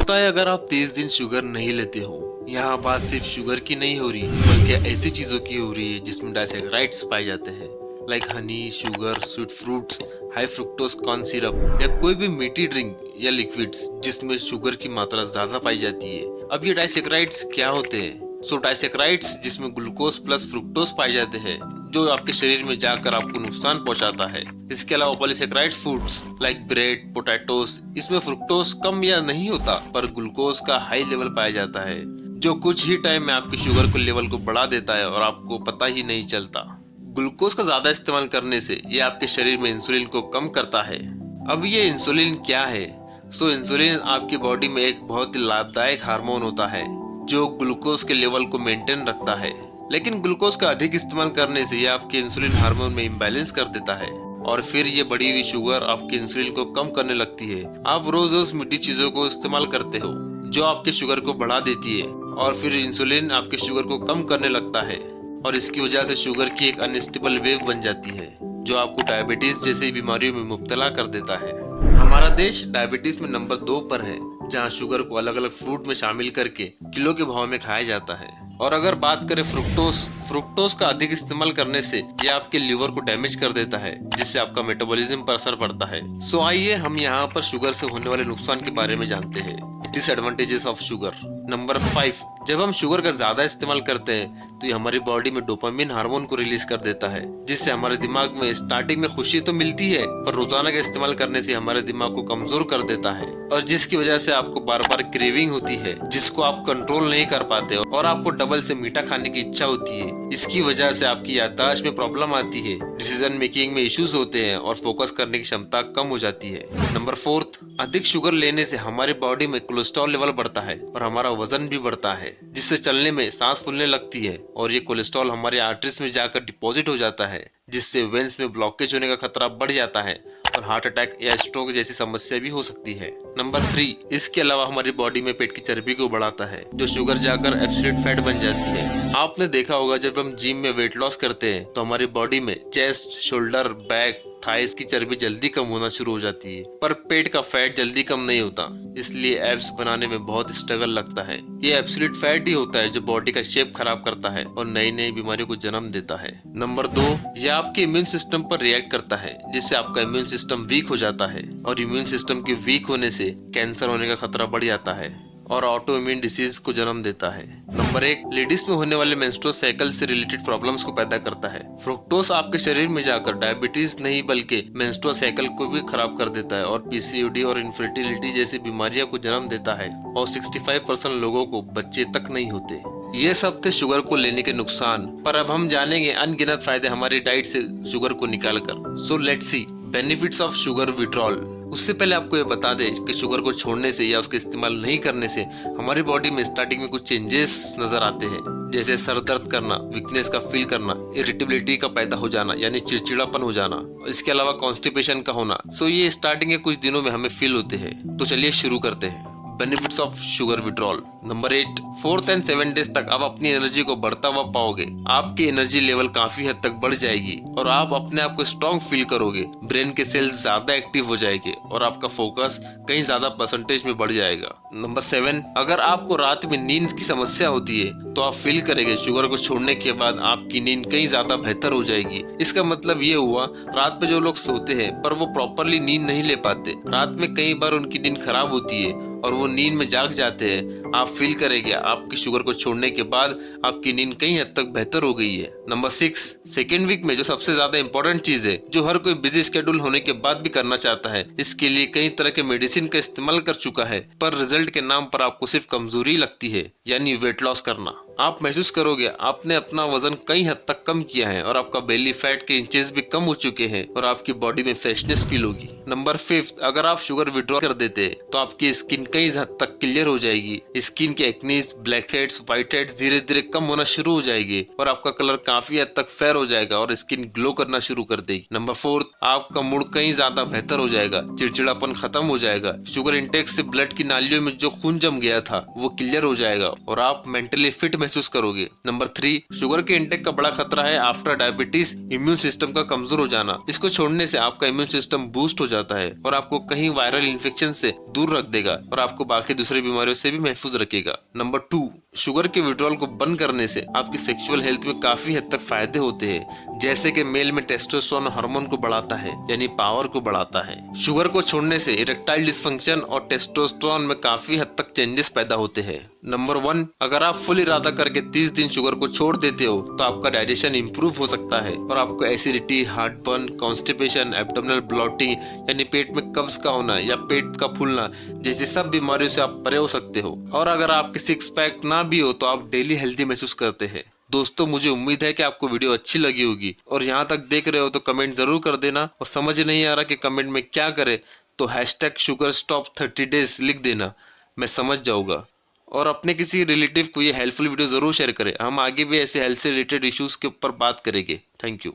होता है अगर आप 30 दिन शुगर नहीं लेते हो, यहाँ बात सिर्फ शुगर की नहीं हो रही बल्कि ऐसी चीजों की हो रही है जिसमें डाइसैकेराइड्स पाए जाते हैं, like Honey, sugar, sweet fruits, high fructose corn syrup या कोई भी मीठी ड्रिंक या लिक्विड्स जिसमें शुगर की मात्रा ज्यादा पाई जाती है। अब ये डाइसैकेराइड्स क्या होते हैं? डाइसैकेराइड्स जिसमें ग्लूकोज प्लस फ्रुक्टोज पाए जाते हैं जो आपके शरीर में जाकर आपको नुकसान पहुंचाता है। इसके अलावा polysaccharide foods like bread, potatoes, इसमें फ्रुक्टोज कम या नहीं होता पर ग्लूकोज का हाई लेवल पाया जाता है जो कुछ ही टाइम में आपकी शुगर को लेवल को बढ़ा देता है और आपको पता ही नहीं चलता। ग्लूकोज का ज्यादा इस्तेमाल करने से ये आपके शरीर में इंसुलिन को कम करता है। अब ये इंसुलिन क्या है? इंसुलिन आपकी बॉडी में एक बहुत ही लाभदायक हार्मोन होता है जो ग्लूकोज के लेवल को मेंटेन रखता है, लेकिन ग्लूकोज का अधिक इस्तेमाल करने से यह आपके इंसुलिन हार्मोन में इम्बैलेंस कर देता है और फिर ये बढ़ी हुई शुगर आपके इंसुलिन को कम करने लगती है। आप रोज रोज मीठी चीजों को इस्तेमाल करते हो जो आपके शुगर को बढ़ा देती है और फिर इंसुलिन आपके शुगर को कम करने लगता है और इसकी वजह से शुगर की एक अनस्टेबल वेव बन जाती है जो आपको डायबिटीज जैसी बीमारियों में मुब्तला कर देता है। हमारा देश डायबिटीज में नंबर 2 पर है जहाँ शुगर को अलग अलग फूड में शामिल करके किलो के भाव में खाया जाता है। और अगर बात करें फ्रुक्टोज का अधिक इस्तेमाल करने से यह आपके लिवर को डैमेज कर देता है जिससे आपका मेटाबॉलिज्म पर असर पड़ता है। आइए हम यहाँ पर शुगर से होने वाले नुकसान के बारे में जानते हैं। Disadvantages of sugar. नंबर 5, जब हम शुगर का ज्यादा इस्तेमाल करते हैं तो ये हमारी बॉडी में डोपामिन हार्मोन को रिलीज कर देता है जिससे हमारे दिमाग में स्टार्टिंग में खुशी तो मिलती है पर रोजाना का इस्तेमाल करने से हमारे दिमाग को कमजोर कर देता है और जिसकी वजह से आपको बार बार क्रेविंग होती है जिसको आप कंट्रोल नहीं कर पाते और आपको डबल से मीठा खाने की इच्छा होती है। इसकी वजह से आपकी याददाश्त में प्रॉब्लम आती है, डिसीजन मेकिंग में इश्यूज होते हैं और फोकस करने की क्षमता कम हो जाती है। नंबर 4, अधिक शुगर लेने से हमारी बॉडी में कोलेस्ट्रॉल लेवल बढ़ता है और हमारा वजन भी बढ़ता है जिससे चलने में सांस फूलने लगती है और ये कोलेस्ट्रॉल हमारे आर्टरीज में जाकर डिपॉजिट हो जाता है जिससे वेन्स में ब्लॉकेज होने का खतरा बढ़ जाता है और हार्ट अटैक या स्ट्रोक जैसी समस्या भी हो सकती है। नंबर 3, इसके अलावा हमारी बॉडी में पेट की चर्बी को बढ़ाता है जो शुगर जाकर एब्सोल्यूट फैट बन जाती है। आपने देखा होगा जब हम जिम में वेट लॉस करते हैं तो हमारी बॉडी में चेस्ट, शोल्डर, बैक, थाइस की चर्बी जल्दी कम होना शुरू हो जाती है पर पेट का फैट जल्दी कम नहीं होता, इसलिए एब्स बनाने में बहुत स्ट्रगल लगता है। ये एब्सोल्यूट फैट ही होता है जो बॉडी का शेप खराब करता है और नई नई बीमारियों को जन्म देता है। नंबर 2, यह आपके इम्यून सिस्टम पर रिएक्ट करता है जिससे आपका इम्यून सिस्टम वीक हो जाता है और इम्यून सिस्टम के वीक होने से कैंसर होने का खतरा बढ़ जाता है और ऑटो इम्यून डिसीज को जन्म देता है। नंबर 1, लेडीज में होने वाले मेंस्ट्रुअल साइकिल से रिलेटेड प्रॉब्लम्स को पैदा करता है। फ्रुक्टोज आपके शरीर में जाकर डायबिटीज नहीं बल्कि मेंस्ट्रुअल साइकिल को भी खराब कर देता है और पीसीओडी और इनफर्टिलिटी जैसी बीमारियों को जन्म देता है और 65% लोगों को बच्चे तक नहीं होते। ये सब थे शुगर को लेने के नुकसान, पर अब हम जानेंगे अनगिनत फायदे हमारी डाइट से शुगर को निकाल कर। Let's see benefits of sugar withdrawal. उससे पहले आपको ये बता दें कि शुगर को छोड़ने से या उसका इस्तेमाल नहीं करने से हमारी बॉडी में स्टार्टिंग में कुछ चेंजेस नजर आते हैं जैसे सर दर्द करना, वीकनेस का फील करना, इरिटेबिलिटी का पैदा हो जाना यानी चिड़चिड़ापन हो जाना, इसके अलावा कॉन्स्टिपेशन का होना। ये स्टार्टिंग के कुछ दिनों में हमें फील होते हैं। तो चलिए शुरू करते हैं। Benefits of sugar withdrawal. Number 8, 4 and 7 days तक आप अपनी एनर्जी को बढ़ता हुआ पाओगे। आपकी एनर्जी लेवल काफी हद तक बढ़ जाएगी और आप अपने आप को स्ट्रॉन्ग फील करोगे। ब्रेन के सेल्स ज्यादा एक्टिव हो जाएंगे और आपका फोकस कहीं ज्यादा परसेंटेज में बढ़ जाएगा। नंबर 7, अगर आपको रात में नींद की समस्या होती है तो आप फील करेंगे शुगर को छोड़ने के बाद आपकी नींद कहीं ज्यादा बेहतर हो जाएगी। इसका मतलब ये हुआ रात में जो लोग सोते हैं पर वो प्रॉपरली नींद नहीं ले पाते, रात में कई बार उनकी नींद खराब होती है और वो नींद में जाग जाते हैं, आप फील करेंगे आपकी शुगर को छोड़ने के बाद आपकी नींद कहीं हद तक बेहतर हो गई है। नंबर 6, सेकेंड वीक में जो सबसे ज्यादा इंपॉर्टेंट चीज है जो हर कोई बिजी स्केड्यूल होने के बाद भी करना चाहता है, इसके लिए कई तरह के मेडिसिन का इस्तेमाल कर चुका है पर रिजल्ट के नाम पर आपको सिर्फ कमजोरी लगती है, यानी वेट लॉस करना। आप महसूस करोगे आपने अपना वजन कई हद तक कम किया है और आपका बेली फैट के इंचेस भी कम हो चुके हैं और आपकी बॉडी में फ्रेशनेस फील होगी। नंबर 5, अगर आप शुगर विड्रॉ कर देते हैं तो आपकी स्किन कई हद तक क्लियर हो जाएगी। स्किन के acnes, black heads, white heads धीरे धीरे कम होना शुरू हो जाएंगे और आपका कलर काफी हद तक फेयर हो जाएगा और स्किन ग्लो करना शुरू कर देगी। नंबर 4, आपका मूड कहीं ज्यादा बेहतर हो जाएगा, चिड़चिड़ापन खत्म हो जाएगा। शुगर इंटेक से ब्लड की नालियों में जो खून जम गया था वो क्लियर हो जाएगा और आप मेंटली फिट महसूस करोगे। नंबर 3, शुगर के इंटेक का बड़ा खतरा है आफ्टर डायबिटीज, इम्यून सिस्टम का कमजोर हो जाना। इसको छोड़ने से आपका इम्यून सिस्टम बूस्ट हो जाता है और आपको कहीं वायरल इन्फेक्शन से दूर रख देगा और आपको बाकी दूसरी बीमारियों से भी महफूज रखेगा। नंबर 2, शुगर के विड्रॉल को बंद करने से आपकी सेक्सुअल हेल्थ में काफी हद तक फायदे होते हैं, जैसे कि मेल में टेस्टोस्टेरोन हार्मोन को बढ़ाता है, यानी पावर को बढ़ाता है। शुगर को छोड़ने से इरेक्टाइल डिसफंक्शन और टेस्टोस्टेरोन में काफी हद तक चेंजेस पैदा होते हैं। नंबर 1, अगर आप फुल इरादा करके 30 दिन शुगर को छोड़ देते हो तो आपका डाइजेशन इंप्रूव हो सकता है और आपको acidity, heartburn, constipation, abdominal blotting यानी पेट में कब्ज का होना या पेट का फूलना जैसी सब बीमारियों से आप परे हो सकते हो। और अगर आपके 6 पैक ना भी हो तो आप डेली हेल्दी महसूस करते हैं। दोस्तों, मुझे उम्मीद है कि आपको वीडियो अच्छी लगी होगी और यहाँ तक देख रहे हो तो कमेंट जरूर कर देना, और समझ नहीं आ रहा कि कमेंट में क्या करे तो #SugarStop30days लिख देना, मैं समझ जाऊंगा। और अपने किसी रिलेटिव को ये हेल्पफुल वीडियो जरूर शेयर करें। हम आगे भी ऐसे हेल्थ से रिलेटेड इश्यूज के ऊपर बात करेंगे। Thank you.